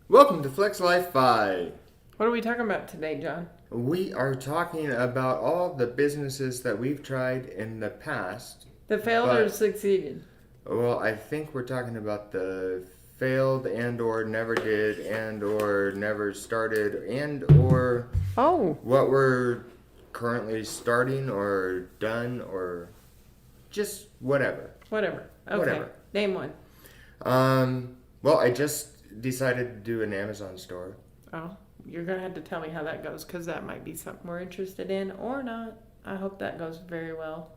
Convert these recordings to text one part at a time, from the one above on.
Welcome to Flex Life Fi. What are we talking about today, John? We are talking about all the businesses that we've tried in the past, The failed or but succeeded? I think we're talking about the failed and or never did and or never started and or Oh, what we're currently starting or done or just whatever. whatever. Okay. Whatever. Name one. I just decided to do an Amazon store. Oh, you're going to have to tell me how that goes because that might be something we're interested in or not. I hope that goes very well.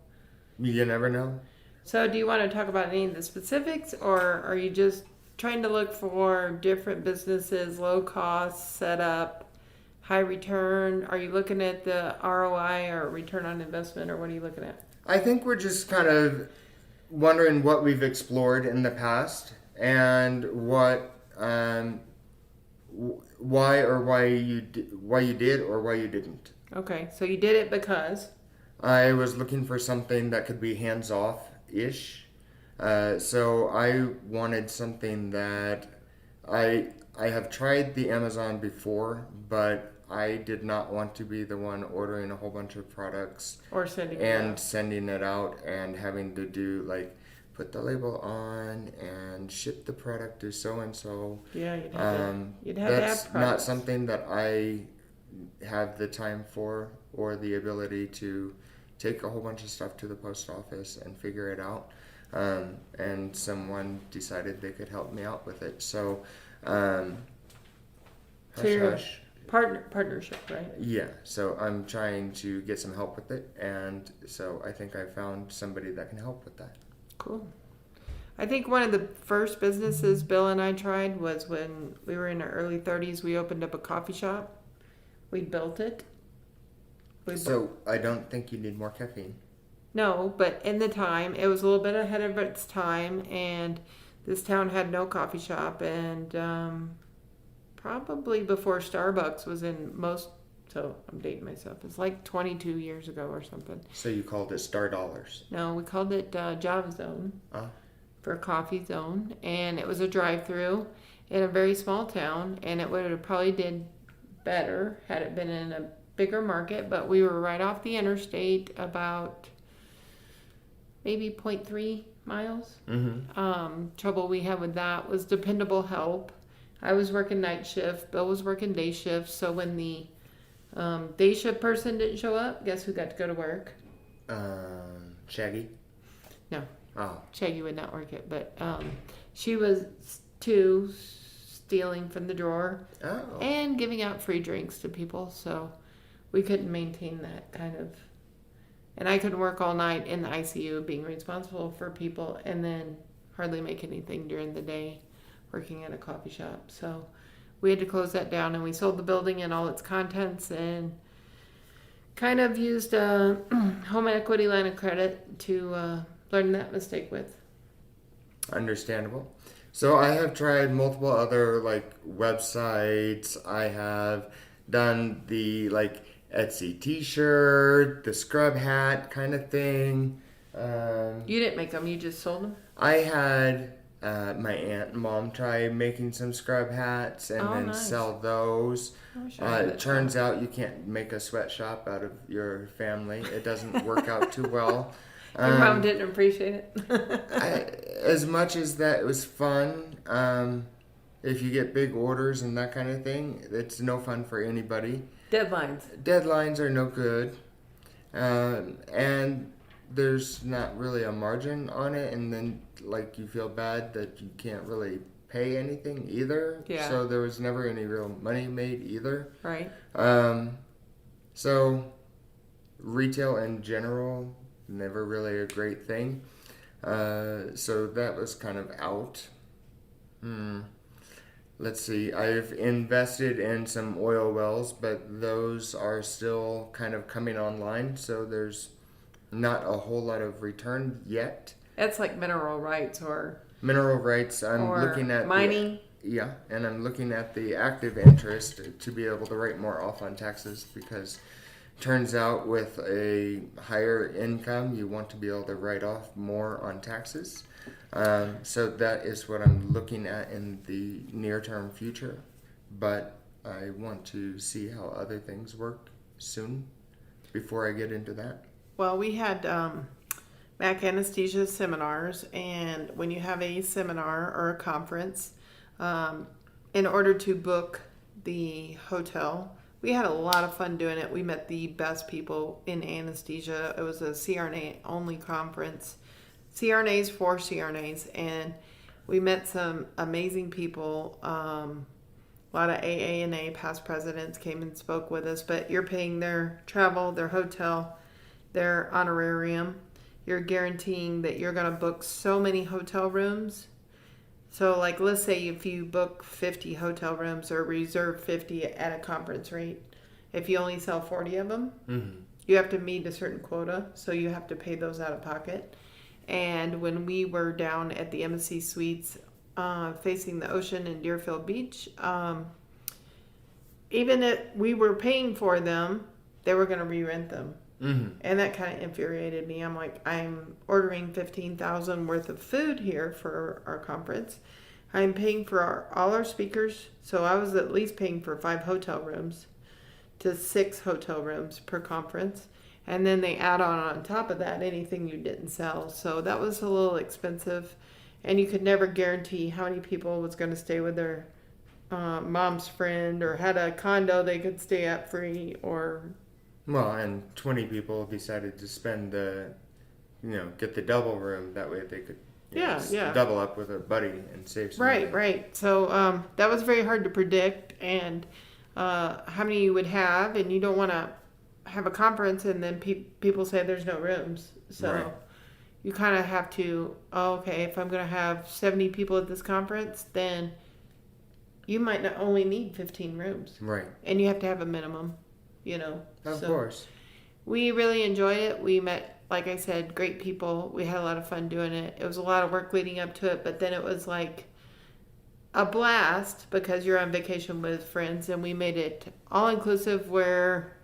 You never know. So, do you want to talk about any of the specifics or are you just trying to look for different businesses, low cost, setup, high return? Are you looking at the ROI or return on investment or what are you looking at? I think we're just kind of wondering what we've explored in the past and why you did or why you didn't. Okay, so you did it because. I was looking for something that could be hands off ish. So I wanted something that I have tried the Amazon before, but I did not want to be the one ordering a whole bunch of products Or sending it and out. sending it out and having to do like put the label on and ship the product to so and so. Yeah, you'd have to That's have not products. something that I have the time for or the ability to take a whole bunch of stuff to the post office and figure it out. And someone decided they could help me out with it. So, So hush you're hush. partnership, right? Yeah, so I'm trying to get some help with it, and so I think I found somebody that can help with that. Cool. I think one of the first businesses Bill and I tried was when we were in our early 30s. We opened up a coffee shop. We built it. So I don't think you need more caffeine. No, but in the time, it was a little bit ahead of its time, and this town had no coffee shop, and probably before Starbucks was in most. So I'm dating myself. It's like 22 years ago or something. So you called it Star Dollars. No, we called it Java Zone Uh, for Coffee Zone, and it was a drive-through in a very small town, and it would have probably did better had it been in a bigger market, but we were right off the interstate, about maybe zero point 0.3 miles. Trouble we had with that was dependable help. I was working night shift, Bill was working day shift, so when the day shift person didn't show up, guess who got to go to work? Shaggy. No, Oh, Shaggy would not work it, but she was too stealing from the drawer oh. and giving out free drinks to people, so we couldn't maintain that kind of. And I couldn't work all night in the ICU being responsible for people and then hardly make anything during the day working at a coffee shop. So we had to close that down and we sold the building and all its contents and kind of used a home equity line of credit to learn that mistake with. Understandable. So I have tried multiple other like websites. I have done the like Etsy T-shirt, the scrub hat kind of thing. You didn't make them, you just sold them? I had my aunt and mom try making some scrub hats and Oh, then nice. sell those. I wish I had It that turns out you can't make a sweatshop out of your family. It doesn't work out too well. Your mom didn't appreciate it? As much as that was fun, if you get big orders and that kind of thing, it's no fun for anybody. Deadlines. Deadlines are no good, and there's not really a margin on it, and then like you feel bad that you can't really pay anything either. Yeah. So there was never any real money made either. Right. So retail in general, never really a great thing. So that was kind of out. Let's see. I've invested in some oil wells, but those are still kind of coming online, so there's not a whole lot of return yet. That's like mineral rights or Mineral rights, I'm looking at mining. Yeah, and I'm looking at the active interest to be able to write more off on taxes because turns out with a higher income, you want to be able to write off more on taxes. So that is what I'm looking at in the near term future. but I want to see how other things work soon before I get into that. Well, we had Mac Anesthesia seminars, and when you have a seminar or a conference, in order to book the hotel, we had a lot of fun doing it. We met the best people in anesthesia. It was a CRNA only conference, CRNAs for CRNAs, and we met some amazing people. A lot of AANA past presidents came and spoke with us, but you're paying their travel, their hotel, their honorarium. You're guaranteeing that you're going to book so many hotel rooms. So, like, let's say if you book 50 hotel rooms or reserve 50 at a conference rate, if you only sell 40 of them, you have to meet a certain quota, so you have to pay those out of pocket. And when we were down at the Embassy Suites facing the ocean in Deerfield Beach, even if we were paying for them, they were going to re-rent them. And that kind of infuriated me. I'm like, I'm ordering $15,000 worth of food here for our conference. I'm paying for all our speakers, so I was at least paying for 5 hotel rooms to 6 hotel rooms per conference. And then they add on top of that anything you didn't sell. So that was a little expensive. And you could never guarantee how many people was going to stay with their mom's friend or had a condo they could stay at free or... Well, and 20 people decided to spend get the double room. That way they could double up with a buddy and save some money. Right. So that was very hard to predict and how many you would have. And you don't want to have a conference and then people say there's no rooms. So you kind of have to, okay, if I'm going to have 70 people at this conference, then you might not only need 15 rooms. Right. And you have to have a minimum. Of course. We really enjoyed it. We met, like I said, great people. We had a lot of fun doing it. It was a lot of work leading up to it, but then it was like a blast because you're on vacation with friends, and we made it all inclusive where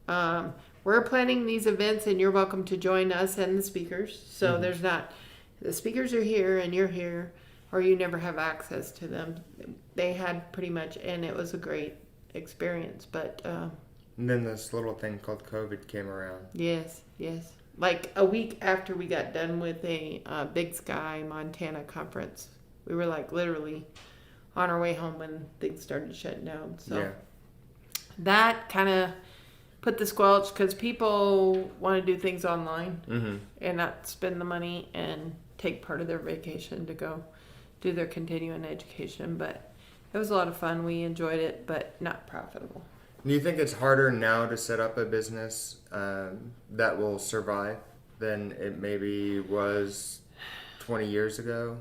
we're planning these events and you're welcome to join us and the speakers. So there's not, the speakers are here and you're here, or you never have access to them. They had pretty much, and it was a great experience, but... and then this little thing called COVID came around. Yes. Like a week after we got done with a Big Sky, Montana conference. We were like literally on our way home when things started shutting down. So that kind of put the squelch because people want to do things online and not spend the money and take part of their vacation to go do their continuing education. But it was a lot of fun. We enjoyed it, but not profitable. Do you think it's harder now to set up a business that will survive than it maybe was 20 years ago?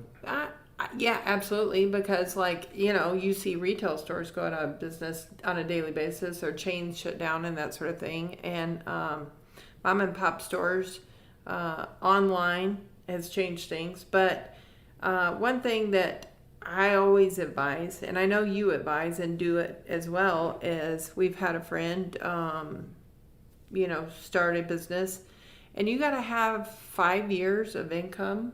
Yeah, absolutely. Because, you see retail stores go out of business on a daily basis or chains shut down and that sort of thing. And mom and pop stores online has changed things. But one thing that I always advise, and I know you advise and do it as well, is we've had a friend, start a business, and you got to have 5 years of income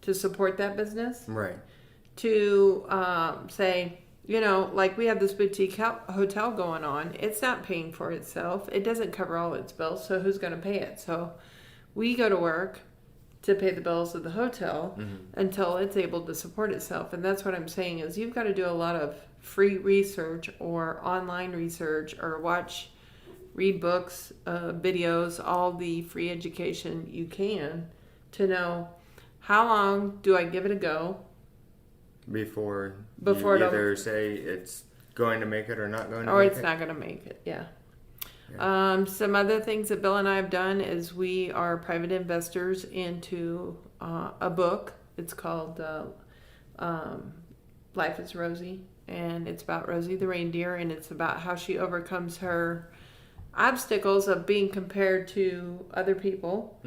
to support that business. Right. To say, like we have this boutique hotel going on. It's not paying for itself. It doesn't cover all its bills, so who's going to pay it? So we go to work to pay the bills of the hotel until it's able to support itself. And that's what I'm saying is you've got to do a lot of free research or online research or read books, videos, all the free education you can to know how long do I give it a go before you either say it's going to make it or not going to make it. Or it's not going to make it, yeah. Some other things that Bill and I have done is we are private investors into a book. It's called Life is Rosie, and it's about Rosie the reindeer, and it's about how she overcomes her obstacles of being compared to other people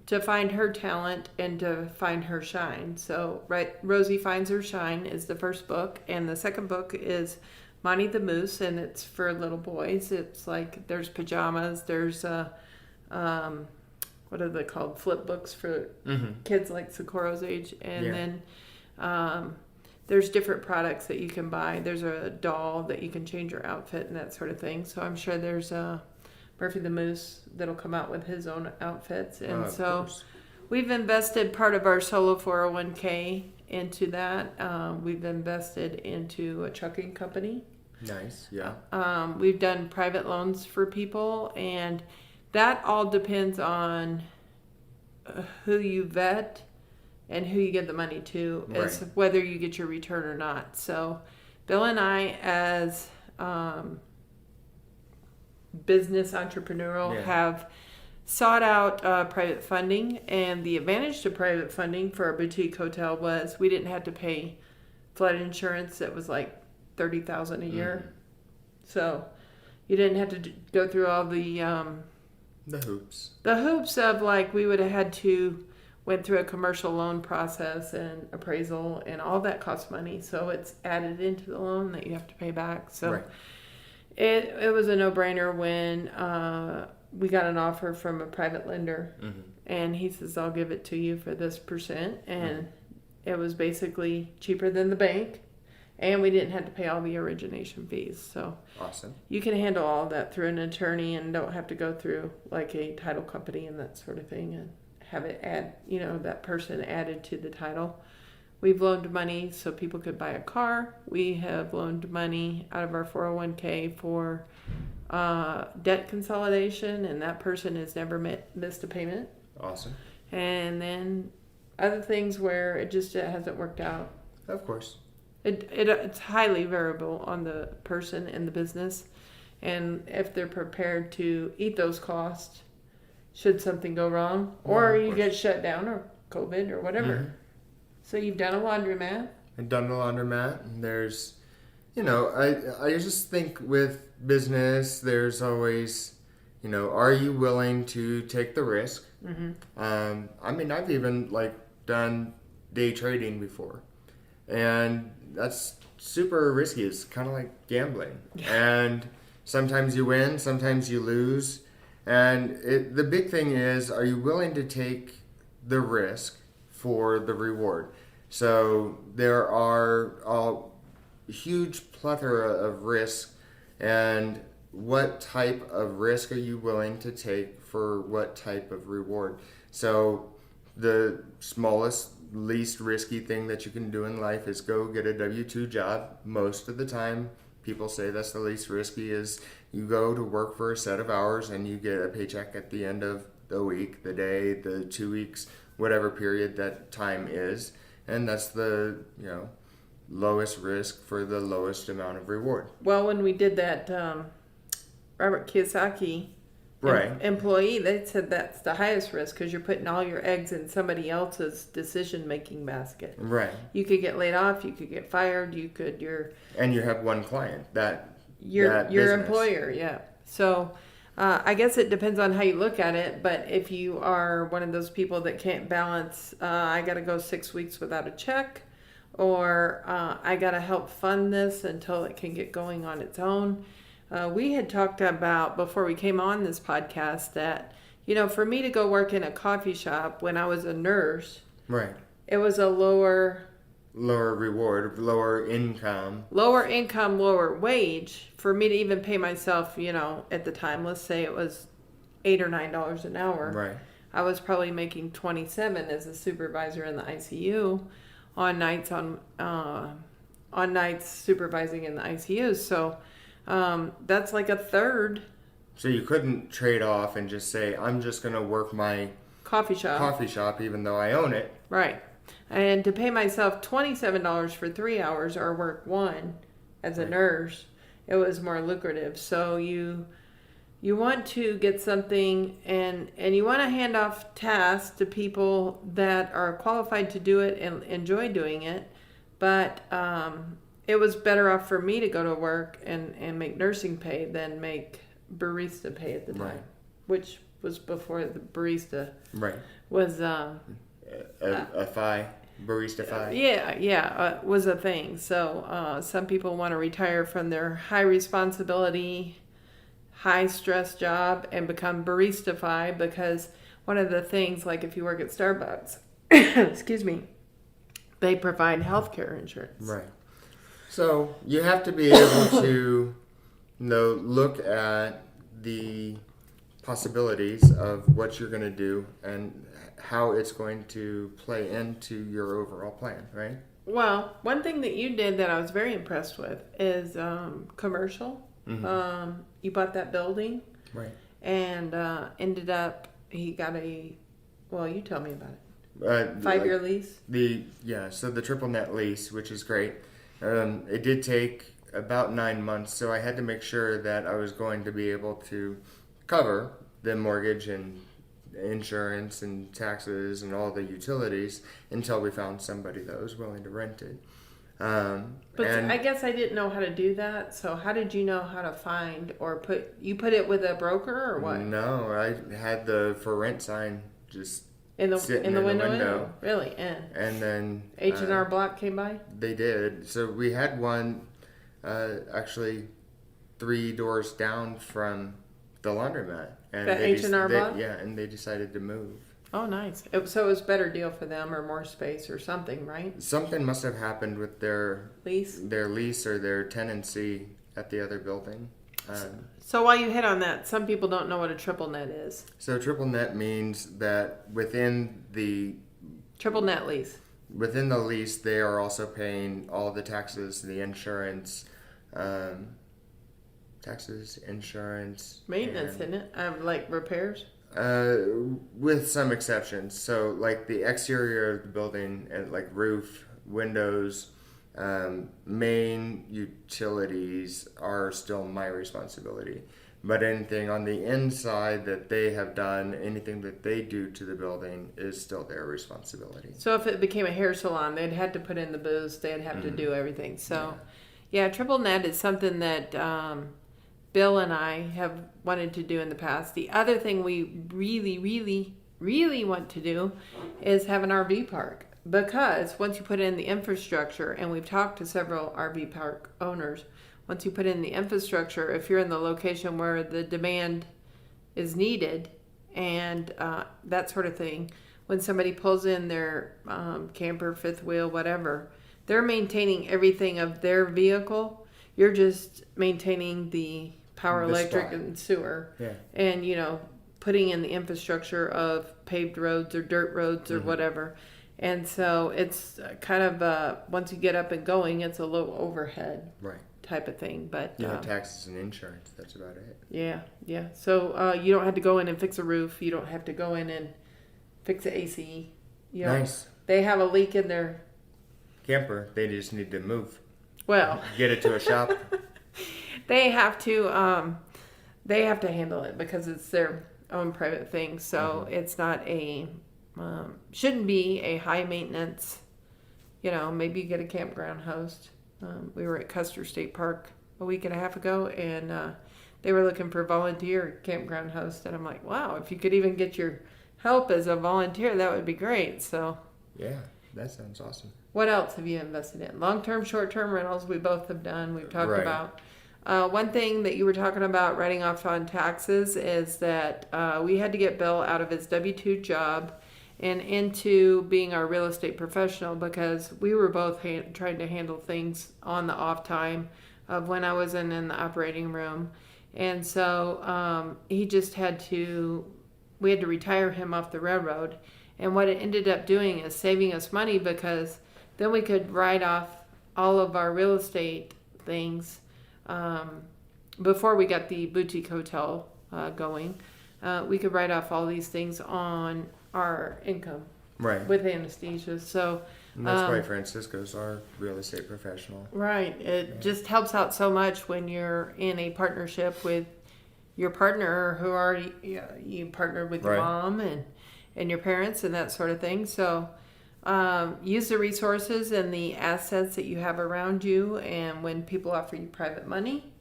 to find her talent and to find her shine. So, Rosie Finds Her Shine is the first book, and the second book is Monty the Moose, and it's for little boys. It's like there's pajamas, there's what are they called? Flip books for kids like Socorro's age, and then there's different products that you can buy. There's a doll that you can change your outfit and that sort of thing. So I'm sure there's Murphy the Moose that'll come out with his own outfits. And Of so course. we've invested part of our solo 401k into that. We've invested into a trucking company. Nice. Yeah. We've done private loans for people, and that all depends on who you vet and who you give the money to, as Right. whether you get your return or not. So Bill and I, as business entrepreneurial, Yeah. have sought out private funding, and the advantage to private funding for our boutique hotel was we didn't have to pay flood insurance that was like $30,000 a year. So you didn't have to go through all the hoops of, like, we would have had to went through a commercial loan process and appraisal, and all that costs money. So it's added into the loan that you have to pay back. So Right. it was a no-brainer when we got an offer from a private lender, and he says, I'll give it to you for this percent. And it was basically cheaper than the bank, and we didn't have to pay all the origination fees. So Awesome. you can handle all that through an attorney and don't have to go through like a title company and that sort of thing and have it that person added to the title. We've loaned money so people could buy a car. We have loaned money out of our 401k for debt consolidation, and that person has never missed a payment. Awesome. And then other things where it hasn't worked out. Of course. It's highly variable on the person and the business, and if they're prepared to eat those costs should something go wrong, or of you course. get shut down, or COVID, or whatever. So you've done a laundromat. I've done the laundromat, and there's, I just think with business, there's always, are you willing to take the risk? I've even done day trading before, and that's super risky. It's kind of like gambling, and sometimes you win, sometimes you lose, and the big thing is, are you willing to take the risk for the reward? So there are a huge plethora of risks, and what type of risk are you willing to take for what type of reward? So the smallest, least risky thing that you can do in life is go get a W-2 job. Most of the time, people say that's the least risky, is you go to work for a set of hours and you get a paycheck at the end of the week, the day, the 2 weeks, whatever period that time is. And that's the, lowest risk for the lowest amount of reward. Well, when we did that Robert Kiyosaki employee, they said that's the highest risk because you're putting all your eggs in somebody else's decision-making basket. Right. You could get laid off, you could get fired, and you have one client, your business. employer, yeah. So I guess it depends on how you look at it, but if you are one of those people that can't balance, I got to go 6 weeks without a check, or I got to help fund this until it can get going on its own. We had talked about, before we came on this podcast, that, for me to go work in a coffee shop when I was a nurse, right, it was a lower reward, lower income, lower wage for me to even pay myself, at the time, let's say it was $8 or $9 an hour. Right. I was probably making 27 as a supervisor in the ICU on nights supervising in the ICUs. So that's like a third. So you couldn't trade off and just say, I'm just going to work my coffee shop even though I own it. Right. And to pay myself $27 for 3 hours or work one as a nurse, it was more lucrative. So you want to get something and you want to hand off tasks to people that are qualified to do it and enjoy doing it. But it was better off for me to go to work and make nursing pay than make barista pay at the time, which was before the barista was a barista FI. Was a thing. So some people want to retire from their high responsibility, high stress job and become barista FI, because one of the things, like if you work at Starbucks, excuse me, they provide healthcare insurance. Right. So you have to be able to, look at the possibilities of what you're going to do and how it's going to play into your overall plan, right? Well, one thing that you did that I was very impressed with is commercial. You bought that building, Right. and ended up he got you tell me about it. 5-year lease. So the triple net lease, which is great. It did take about 9 months, so I had to make sure that I was going to be able to cover the mortgage and insurance and taxes and all the utilities until we found somebody that was willing to rent it. But And I guess I didn't know how to do that. So how did you know how to find or put it with a broker or what? no, I had the for rent sign just In the sitting window. Really? and then H&R Block came by? they did. So we had one actually 3 doors down from the laundromat. And The H&R Block? Yeah, and they decided to move. Oh, nice. So it was a better deal for them or more space or something, right? Something must have happened with their Lease? lease or their tenancy at the other building. So while you hit on that, some people don't know what a triple net is. So triple net means that within the Triple net lease. lease, they are also paying all the taxes, the insurance, Maintenance, and, isn't it? Like repairs? with some exceptions. So, like the exterior of the building, and like roof, windows, main utilities are still my responsibility. But anything on the inside that they have done, anything that they do to the building, is still their responsibility. So if it became a hair salon, they'd have to put in the booths. They'd have to do everything. So, yeah, triple net is something that Bill and I have wanted to do in the past. The other thing we really, really, really want to do is have an RV park. Because once you put in the infrastructure, and we've talked to several RV park owners, once you put in the infrastructure, if you're in the location where the demand is needed and that sort of thing, when somebody pulls in their camper, fifth wheel, whatever, they're maintaining everything of their vehicle. You're just maintaining the power, The electric, spot. and sewer. Yeah. And, putting in the infrastructure of paved roads or dirt roads or whatever. And so it's kind of, once you get up and going, it's a low overhead Right. type of thing. But Taxes and insurance, that's about it. yeah. So you don't have to go in and fix a roof. You don't have to go in and fix the AC. Nice. They have a leak in their, Camper, they just need to move. well, Get it to a shop. they have to handle it because it's their own private thing. So it's not shouldn't be a high maintenance, maybe you get a campground host. We were at Custer State Park a week and a half ago, and they were looking for volunteer campground host. And I'm like, wow, if you could even get your help as a volunteer, that would be great. So Yeah, that sounds awesome. what else have you invested in? Long-term, short-term rentals, we both have done. We've talked Right. about. One thing that you were talking about writing off on taxes is that we had to get Bill out of his W-2 job and into being our real estate professional because we were both trying to handle things on the off time of when I wasn't in the operating room. And so we had to retire him off the railroad. And what it ended up doing is saving us money because then we could write off all of our real estate things before we got the boutique hotel going. We could write off all these things on our income Right. with anesthesia. So And that's why Francisco's our real estate professional. right, it just helps out so much when you're in a partnership with your partner who already you partnered with your Right. mom and your parents and that sort of thing. So use the resources and the assets that you have around you, and when people offer you private money,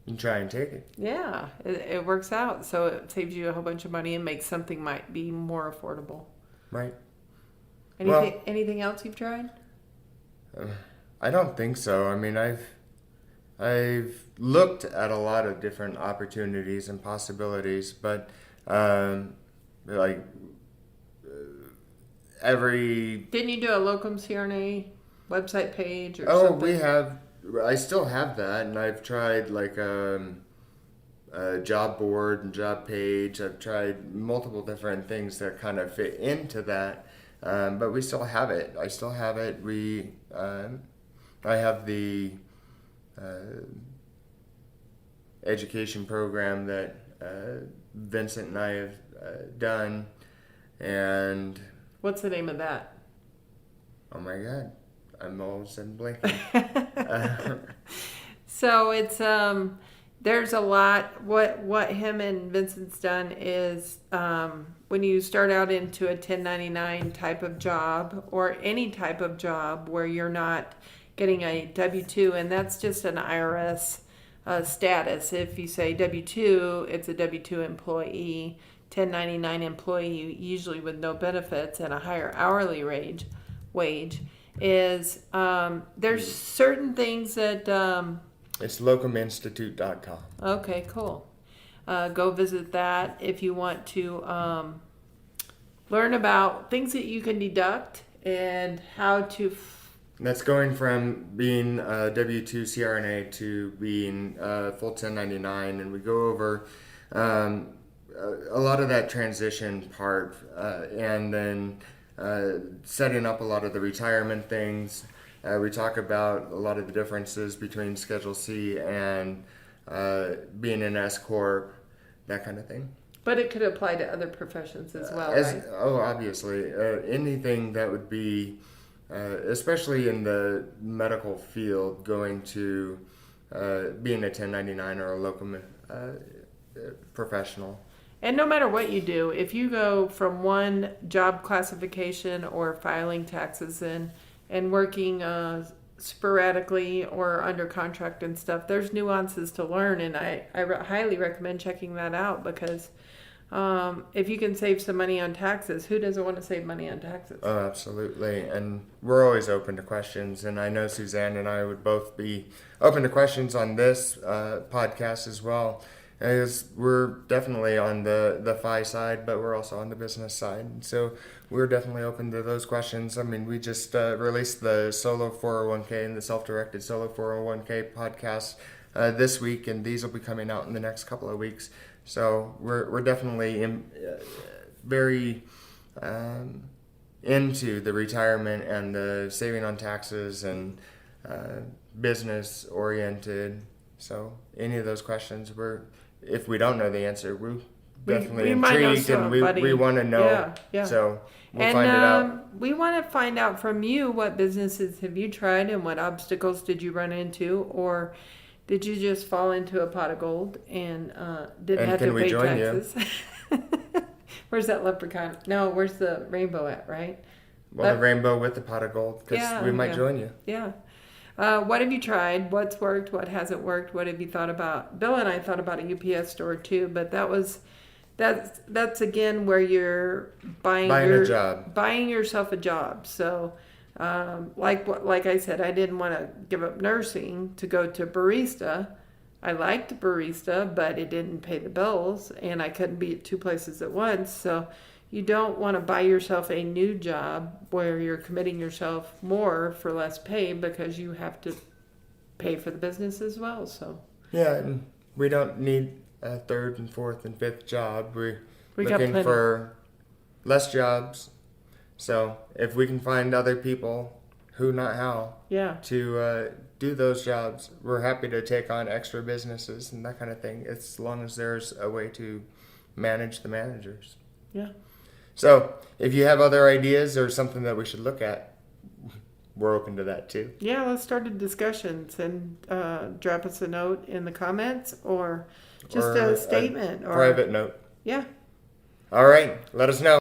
You try and take it. yeah, it works out. So it saves you a whole bunch of money and makes something might be more affordable. Right. Anything else you've tried? I don't think so. I mean, I've looked at a lot of different opportunities and possibilities, but every. Didn't you do a locum CRNA website page or Oh, something? we have. I still have that, and I've tried like a job board and job page. I've tried multiple different things that kind of fit into that, but we still have it. I still have it. I have the education program that Vincent and I have done, and What's the name of that? oh my God, I'm all of a sudden blanking. So it's there's a lot. What him and Vincent's done is when you start out into a 1099 type of job or any type of job where you're not getting a W-2, and that's just an IRS status. If you say W-2, it's a W-2 employee. 1099 employee, usually with no benefits and a higher hourly wage, is there's certain things that It's locuminstitute.com. okay, cool. Go visit that if you want to learn about things that you can deduct and how to. That's going from being a W-2 CRNA to being full 1099, and we go over a lot of that transition part, and then setting up a lot of the retirement things. We talk about a lot of the differences between Schedule C and being an S Corp, that kind of thing. But it could apply to other professions as well, right? Oh, obviously. Anything that would be, especially in the medical field, going to being a 1099 or a locum professional. And no matter what you do, if you go from one job classification or filing taxes and working sporadically or under contract and stuff, there's nuances to learn, and I highly recommend checking that out because if you can save some money on taxes, who doesn't want to save money on taxes? Oh, absolutely. And we're always open to questions, and I know Suzanne and I would both be open to questions on this podcast as well. As we're definitely on the FI side, but we're also on the business side. And so we're definitely open to those questions. I mean, we just released the Solo 401k and the Self-Directed Solo 401k podcast this week, and these will be coming out in the next couple of weeks. So we're definitely very into the retirement and the saving on taxes and business oriented. So any of those questions, if we don't know the answer, we're definitely intrigued and we want to know. Yeah. So we'll find it out. We want to find out from you, what businesses have you tried and what obstacles did you run into, or did you just fall into a pot of gold and didn't have to pay taxes? Where's that leprechaun? No, where's the rainbow at, right? Well, the rainbow with the pot of gold, because we might join you. Yeah. What have you tried? What's worked? What hasn't worked? What have you thought about? Bill and I thought about a UPS store too, but that's again where you're buying a job, buying yourself a job. So, like I said, I didn't want to give up nursing to go to barista. I liked barista, but it didn't pay the bills, and I couldn't be at two places at once. So, you don't want to buy yourself a new job where you're committing yourself more for less pay because you have to pay for the business as well. So yeah, and we don't need a third and fourth and fifth job. We're got looking plenty. for less jobs. So if we can find other people who, not how, to do those jobs, we're happy to take on extra businesses and that kind of thing, as long as there's a way to manage the managers. Yeah. So if you have other ideas or something that we should look at, we're open to that too. Yeah, let's start a discussion and drop us a note in the comments or just a statement. Private note. Yeah. All right. Let us know.